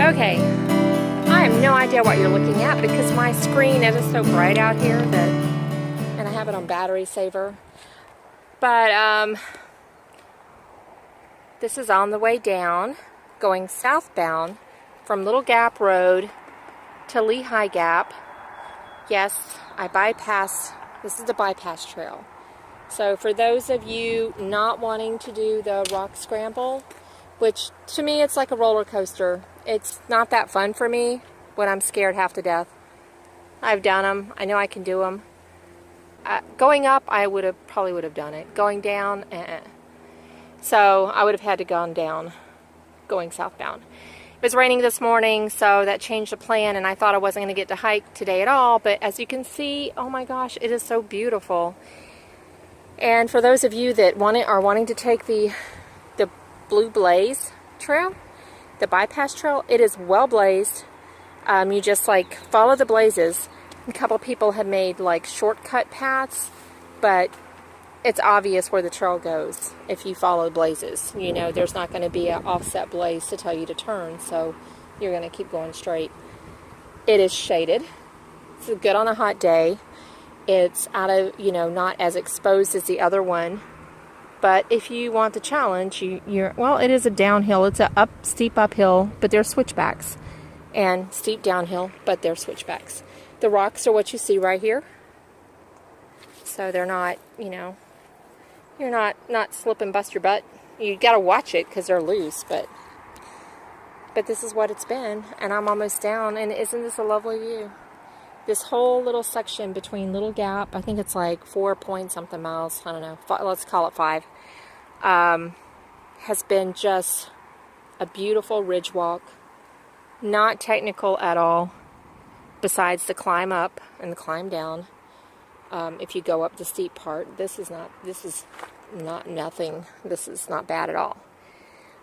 Okay, I have no idea what you're looking at because my screen is so bright out here that, and I have it on battery saver. But this is on the way down, going southbound from Little Gap Road to Lehigh Gap. Yes, I bypass, this is the bypass trail. So for those of you not wanting to do the rock scramble, which to me it's like a roller coaster, it's not that fun for me when I'm scared half to death. I've done them, I know I can do them. Going up, I probably would have done it. Going down, So I would have had to gone down, going southbound. It was raining this morning, so that changed the plan, and I thought I wasn't going to get to hike today at all, but as you can see, oh my gosh, it is so beautiful. And for those of you that are wanting to take the Blue Blaze trail, the bypass trail, it is well blazed. You just like follow the blazes. A couple people have made like shortcut paths, but it's obvious where the trail goes if you follow blazes. You know, there's not going to be an offset blaze to tell you to turn, so you're going to keep going straight. It is shaded. It's good on a hot day. It's out of, not as exposed as the other one. But if you want the challenge, well, it is a downhill. It's a steep uphill, but there's switchbacks. And steep downhill, but there's switchbacks. The rocks are what you see right here. So they're not, you're not slip and bust your butt. You got to watch it because they're loose, but this is what it's been. And I'm almost down, and isn't this a lovely view? This whole little section between Little Gap, I think it's like 4-point-something miles, I don't know, let's call it 5, has been just a beautiful ridge walk. Not technical at all, besides the climb up and the climb down. If you go up the steep part, this is not nothing. This is not bad at all.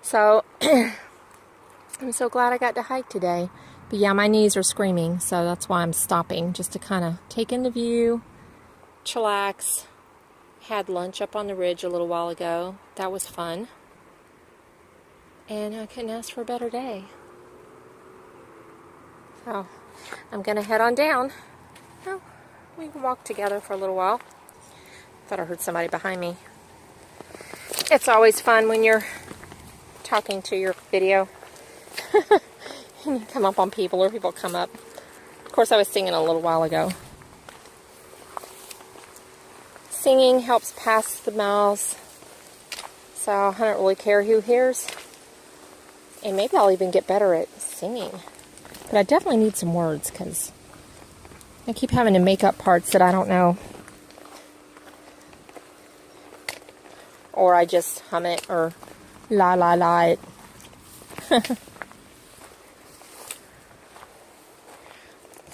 So, I'm so glad I got to hike today. But yeah, my knees are screaming, so that's why I'm stopping, just to kind of take in the view, chillax. Had lunch up on the ridge a little while ago. That was fun. And I couldn't ask for a better day. So, I'm going to head on down. Oh, we can walk together for a little while. Thought I heard somebody behind me. It's always fun when you're talking to your video. And you come up on people, or people come up. Of course, I was singing a little while ago. Singing helps pass the miles, so I don't really care who hears. And maybe I'll even get better at singing. But I definitely need some words, because I keep having to make up parts that I don't know. Or I just hum it, or la la la it.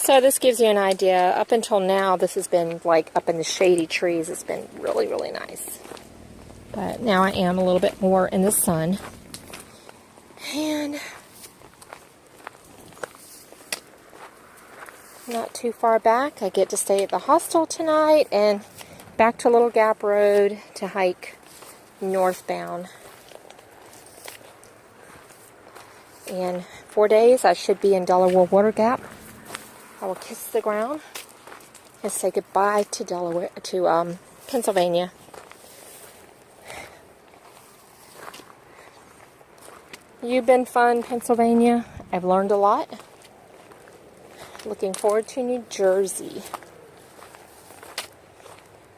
So this gives you an idea. Up until now, this has been like up in the shady trees. It's been really, really nice. But now I am a little bit more in the sun. And not too far back, I get to stay at the hostel tonight and back to Little Gap Road to hike northbound. In 4 days, I should be in Delaware Water Gap. I will kiss the ground and say goodbye to Delaware, to Pennsylvania. You've been fun, Pennsylvania. I've learned a lot. Looking forward to New Jersey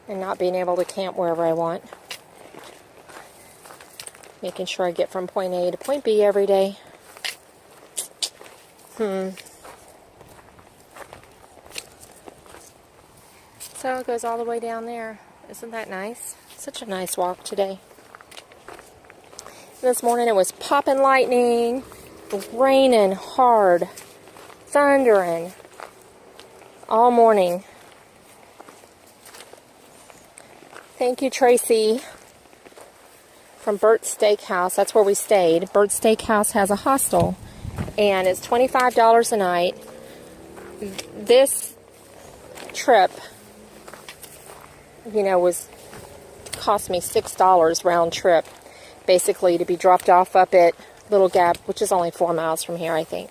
and not being able to camp wherever I want. Making sure I get from point A to point B every day. So it goes all the way down there. Isn't that nice? Such a nice walk today. This morning it was popping lightning, raining hard, thundering all morning. Thank you, Tracy, from Burt's Steakhouse. That's where we stayed. Burt's Steakhouse has a hostel, and it's $25 a night. This trip, cost me $6 round trip, basically to be dropped off up at Little Gap, which is only 4 miles from here, I think,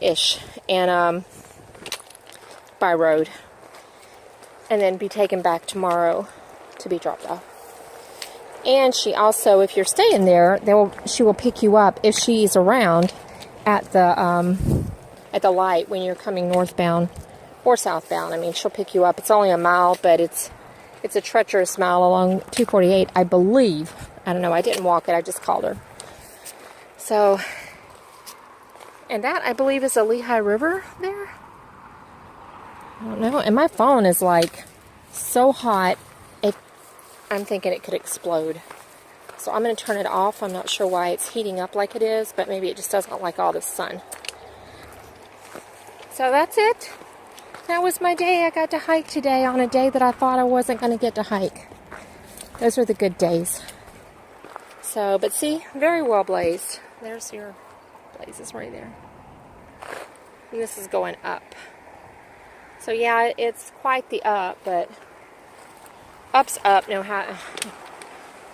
ish, and by road, and then be taken back tomorrow to be dropped off. And she also, if you're staying there, she will pick you up if she's around at the light when you're coming northbound or southbound. I mean, she'll pick you up. It's only a mile, but it's a treacherous mile along 248, I believe. I don't know. I didn't walk it. I just called her. So, and that, I believe, is a Lehigh River there. I don't know. And my phone is like so hot, I'm thinking it could explode. So I'm going to turn it off. I'm not sure why it's heating up like it is, but maybe it just doesn't like all the sun. So that's it. That was my day. I got to hike today on a day that I thought I wasn't going to get to hike. Those are the good days. So, but see, very well blazed. There's your blazes right there. And this is going up. So yeah, it's quite the up, but up's up. No, at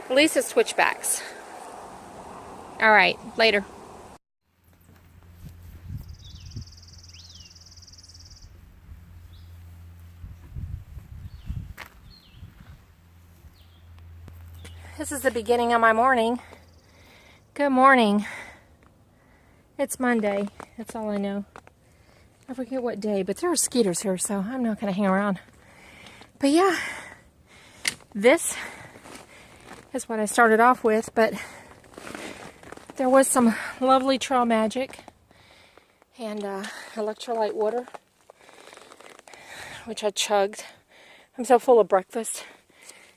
least it's switchbacks. All right, later. This is the beginning of my morning. Good morning. It's Monday. That's all I know. I forget what day, but there are skeeters here, so I'm not going to hang around. But yeah, this is what I started off with, but there was some lovely trail magic and electrolyte water, which I chugged. I'm so full of breakfast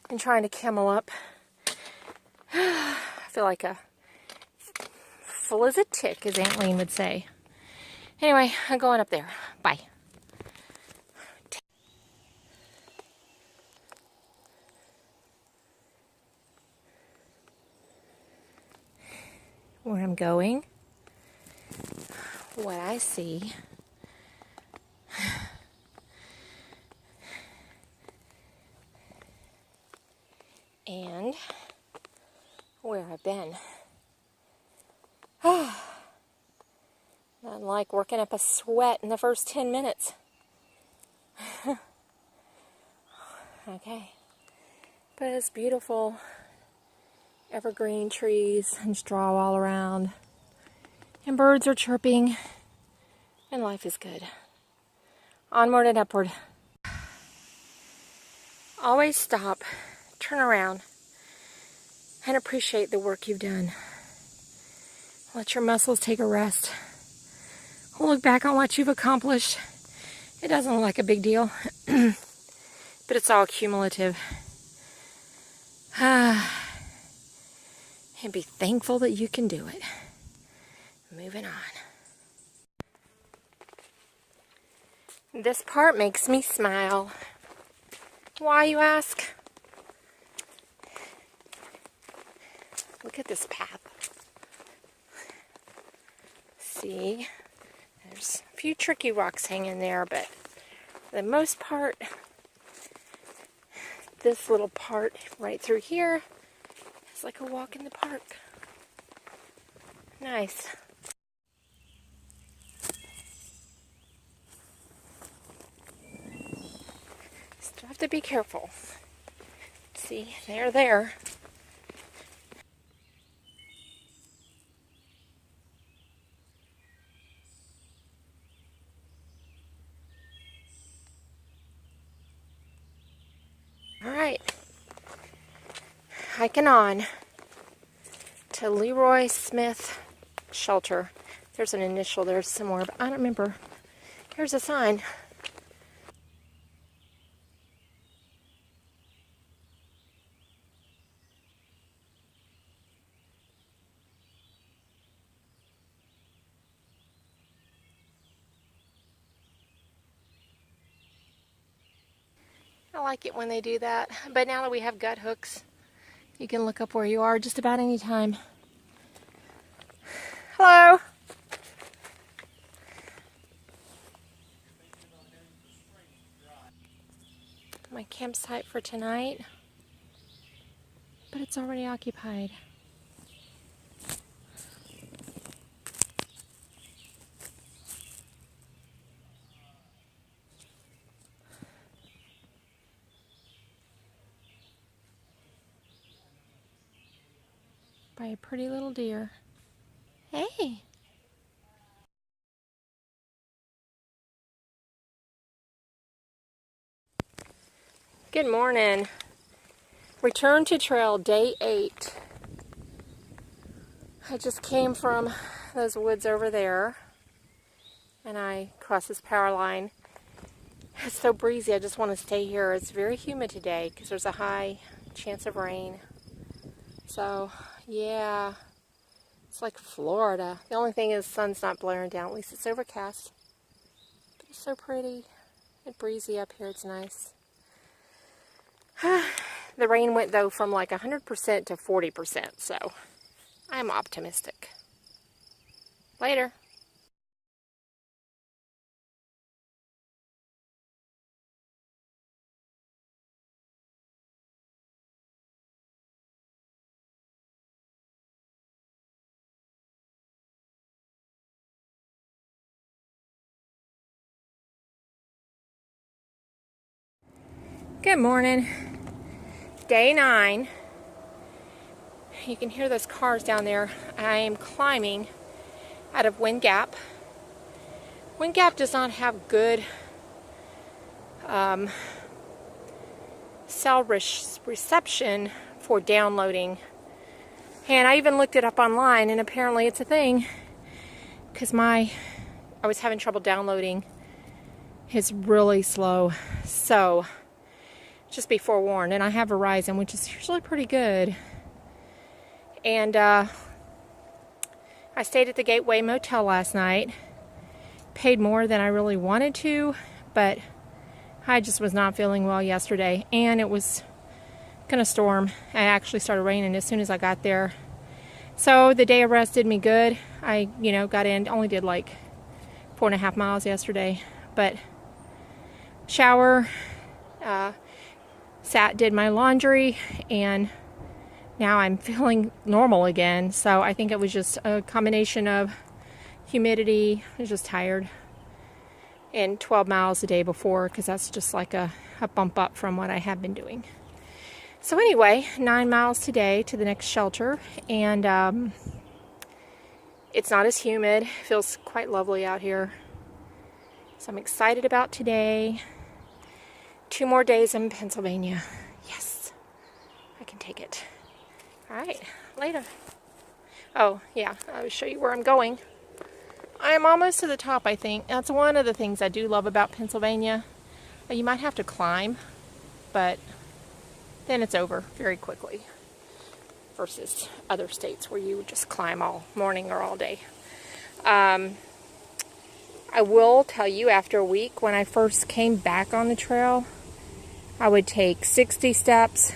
and trying to camel up. I feel like full as a tick, as Aunt Lean would say. Anyway, I'm going up there. Bye. Where I'm going, what I see, and where I've been. Not like working up a sweat in the first 10 minutes. Okay. But it's beautiful. Evergreen trees and straw all around. And birds are chirping. And life is good. Onward and upward. Always stop, turn around, and appreciate the work you've done. Let your muscles take a rest. Look back on what you've accomplished. It doesn't look like a big deal, but it's all cumulative. And be thankful that you can do it. Moving on. This part makes me smile. Why, you ask? Look at this path. See? There's a few tricky rocks hanging there, but for the most part, this little part right through here is like a walk in the park. Nice. Still have to be careful. See, they're there. Alright, hiking on to Leroy Smith Shelter. There's an initial there somewhere, but I don't remember. Here's a sign. I like it when they do that, but now that we have gut hooks, you can look up where you are just about any time. Hello! My campsite for tonight, but it's already occupied. by a pretty little deer. Hey! Good morning. Return to trail day 8. I just came from those woods over there and I crossed this power line. It's so breezy, I just want to stay here. It's very humid today because there's a high chance of rain. So, yeah, it's like Florida. The only thing is the sun's not blaring down. At least it's overcast. But it's so pretty and breezy up here. It's nice. The rain went, though, from like 100% to 40%, so I'm optimistic. Later. Good morning. Day 9. You can hear those cars down there. I am climbing out of Wind Gap. Wind Gap does not have good cell reception for downloading. And I even looked it up online, and apparently it's a thing because I was having trouble downloading. It's really slow. So just be forewarned. And I have Verizon, which is usually pretty good. And I stayed at the Gateway Motel last night. Paid more than I really wanted to, but I just was not feeling well yesterday. And it was going to storm. It actually started raining as soon as I got there. So the day of rest did me good. I, got in, only did like 4.5 miles yesterday. But shower, did my laundry, and now I'm feeling normal again. So I think it was just a combination of humidity. I was just tired. And 12 miles the day before, because that's just like a bump up from what I have been doing. So anyway, 9 miles today to the next shelter. And it's not as humid. It feels quite lovely out here. So I'm excited about today. 2 more days in Pennsylvania. Yes, I can take it. All right, later. Oh, yeah, I'll show you where I'm going. I am almost to the top, I think. That's one of the things I do love about Pennsylvania. You might have to climb, but then it's over very quickly versus other states where you would just climb all morning or all day. I will tell you, after a week, when I first came back on the trail, I would take 60 steps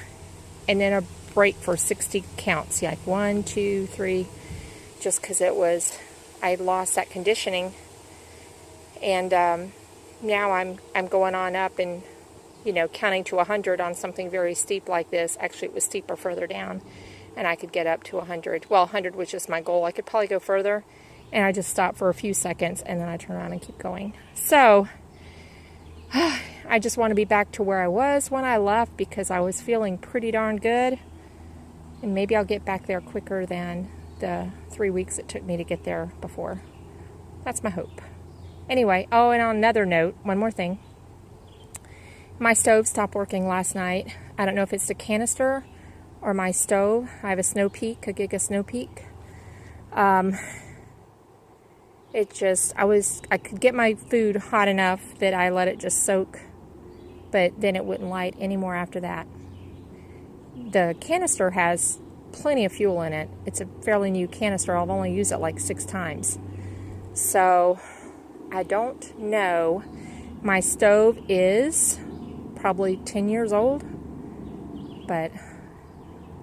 and then a break for 60 counts, like 1, 2, 3, just because I lost that conditioning. And now I'm going on up and, counting to 100 on something very steep like this. Actually, it was steeper further down, and I could get up to 100. Well, 100 was just my goal. I could probably go further, and I just stop for a few seconds, and then I turn around and keep going. So I just want to be back to where I was when I left, because I was feeling pretty darn good. And maybe I'll get back there quicker than the 3 weeks it took me to get there before. That's my hope. Anyway, oh, and on another note, one more thing. My stove stopped working last night. I don't know if it's the canister or my stove. I have a Snow Peak, a Giga Snow Peak. I could get my food hot enough that I let it just soak, but then it wouldn't light anymore after that. The canister has plenty of fuel in it. It's a fairly new canister. I've only used it like 6 times. So I don't know. My stove is probably 10 years old, but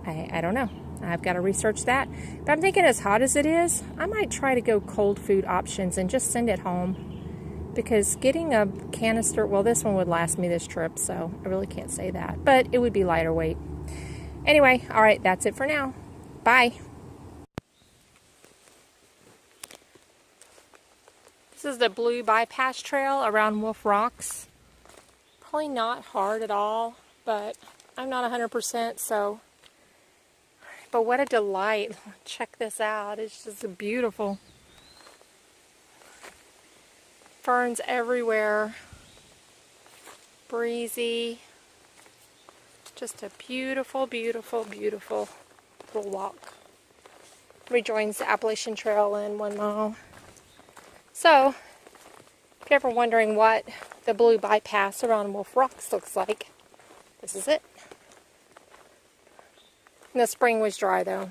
I don't know. I've got to research that. But I'm thinking, as hot as it is, I might try to go cold food options and just send it home. Because getting a canister, well, this one would last me this trip, so I really can't say that. But it would be lighter weight. Anyway, all right, that's it for now. Bye. This is the Blue Bypass Trail around Wolf Rocks. Probably not hard at all, but I'm not 100%, so But what a delight. Check this out. It's just beautiful. Ferns everywhere. Breezy. Just a beautiful, beautiful, beautiful little walk. Rejoins the Appalachian Trail in 1 mile. So, if you're ever wondering what the blue bypass around Wolf Rocks looks like, this is it. And the spring was dry though.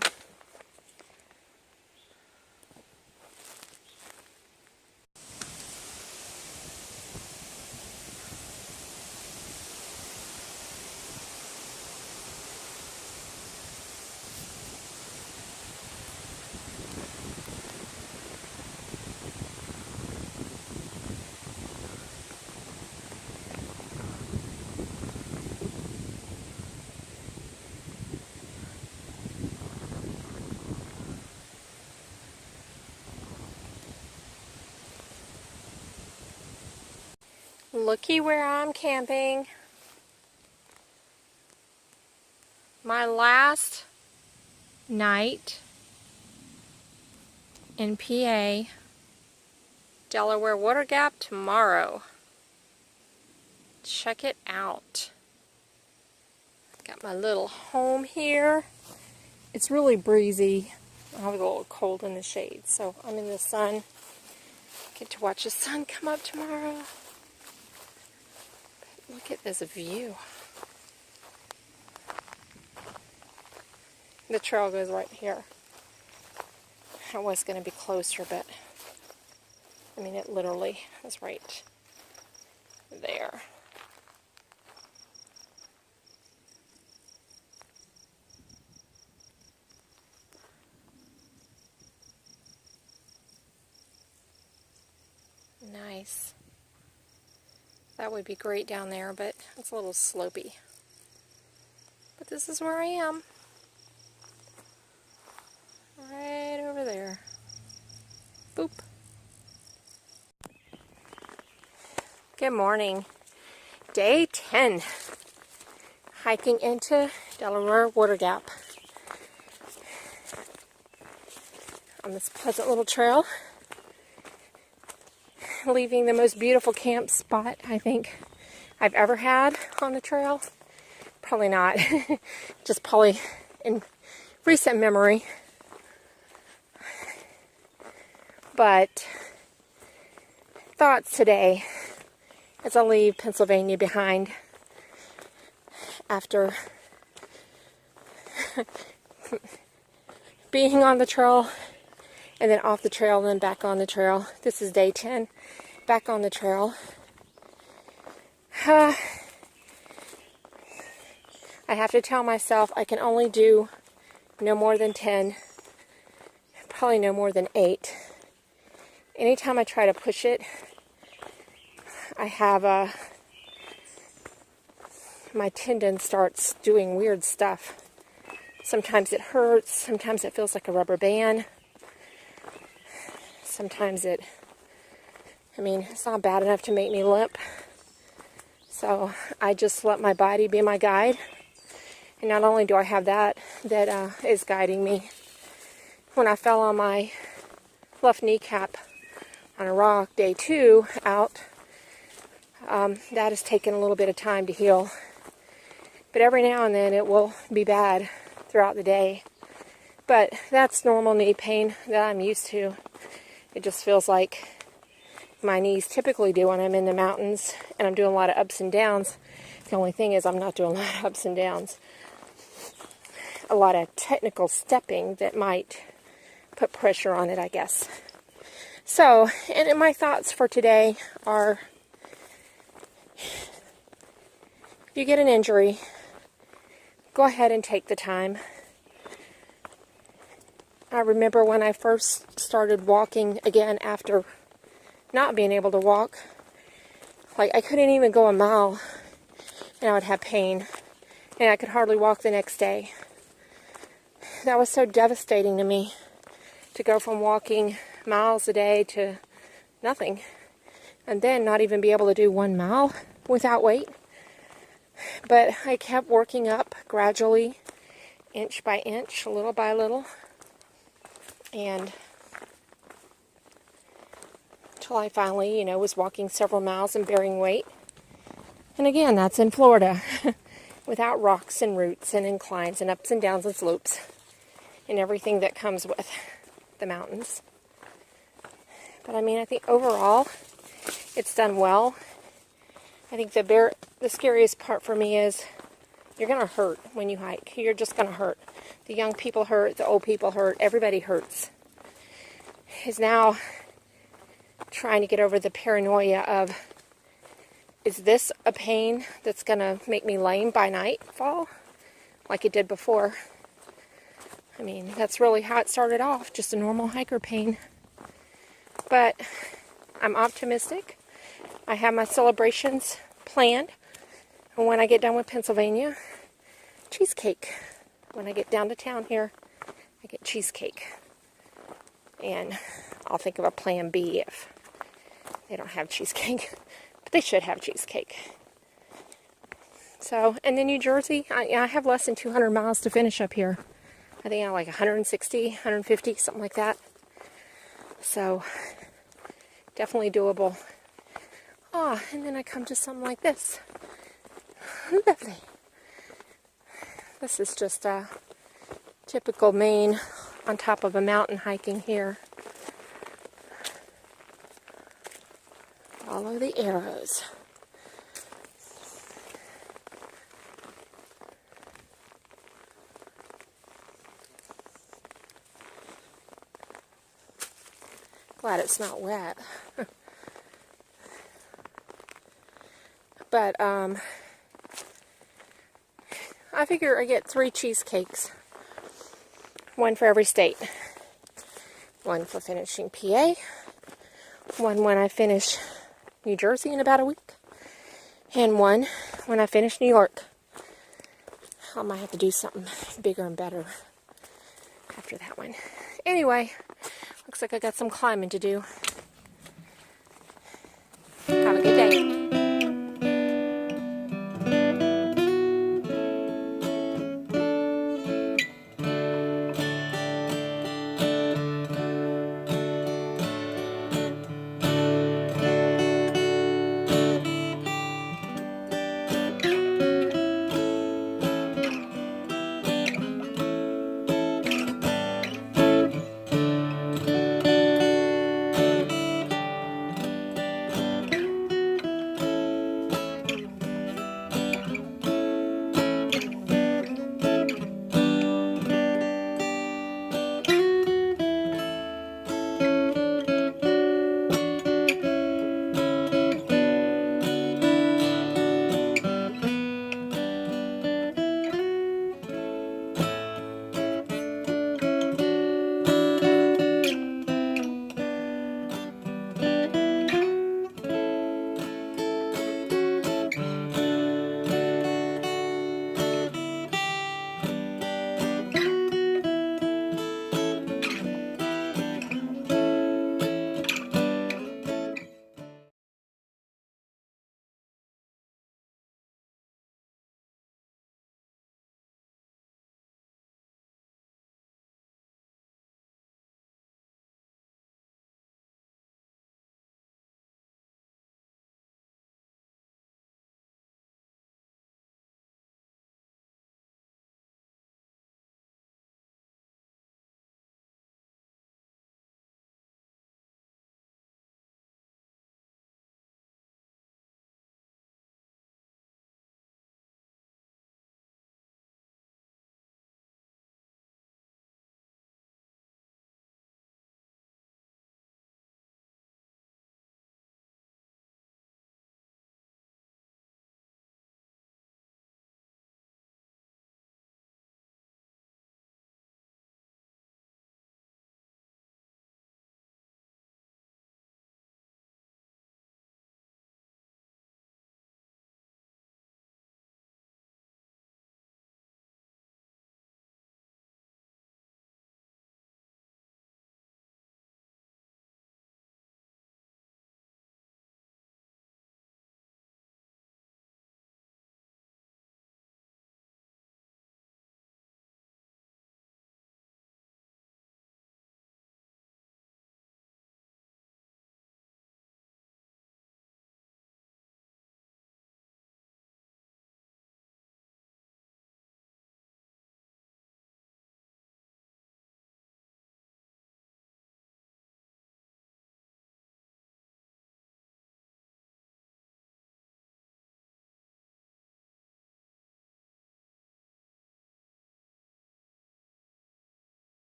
Looky where I'm camping. My last night in PA, Delaware Water Gap tomorrow. Check it out. Got my little home here. It's really breezy. I was a little cold in the shade, so I'm in the sun. Get to watch the sun come up tomorrow. Look at this view. The trail goes right here. I was going to be closer, but I mean it literally is right there. Nice. That would be great down there, but it's a little slopey. But this is where I am. Right over there. Boop. Good morning. Day 10. Hiking into Delaware Water Gap. On this pleasant little trail. Leaving the most beautiful camp spot I think I've ever had on the trail. Probably not. Just probably in recent memory. But thoughts today as I leave Pennsylvania behind after being on the trail and then off the trail and then back on the trail. This is day 10. Back on the trail. I have to tell myself I can only do no more than 10. Probably no more than 8. Anytime I try to push it, I have my tendon starts doing weird stuff. Sometimes it hurts. Sometimes it feels like a rubber band. Sometimes it's not bad enough to make me limp. So I just let my body be my guide. And not only do I have that is guiding me. When I fell on my left kneecap on a rock day 2 out, that has taken a little bit of time to heal. But every now and then it will be bad throughout the day. But that's normal knee pain that I'm used to. It just feels like my knees typically do when I'm in the mountains and I'm doing a lot of ups and downs. The only thing is I'm not doing a lot of ups and downs. A lot of technical stepping that might put pressure on it, I guess. So, and my thoughts for today are, if you get an injury, go ahead and take the time. I remember when I first started walking again after not being able to walk. Like, I couldn't even go a mile and I would have pain. And I could hardly walk the next day. That was so devastating to me, to go from walking miles a day to nothing. And then not even be able to do 1 mile without weight. But I kept working up gradually. inch by inch, little by little, and until I finally, you know, was walking several miles and bearing weight. And again, that's in Florida, without rocks and roots and inclines and ups and downs and slopes and everything that comes with the mountains. But I mean, I think overall, it's done well. I think the scariest part for me is you're going to hurt when you hike. You're just going to hurt. The young people hurt, the old people hurt, everybody hurts. Is now trying to get over the paranoia of, is this a pain that's going to make me lame by nightfall like it did before? I mean, that's really how it started off, just a normal hiker pain. But I'm optimistic. I have my celebrations planned. And when I get done with Pennsylvania, cheesecake. When I get down to town here, I get cheesecake. And I'll think of a plan B if they don't have cheesecake. But they should have cheesecake. So, and then New Jersey, I have less than 200 miles to finish up here. I think I have like 160, 150, something like that. So, definitely doable. Ah, and then I come to something like this. Lovely. This is just a typical Maine on top of a mountain hiking here. Follow the arrows. Glad it's not wet. But I figure I get 3 cheesecakes. One for every state. One for finishing PA. One when I finish New Jersey in about a week. And one when I finish New York. I might have to do something bigger and better after that one. Anyway, looks like I got some climbing to do.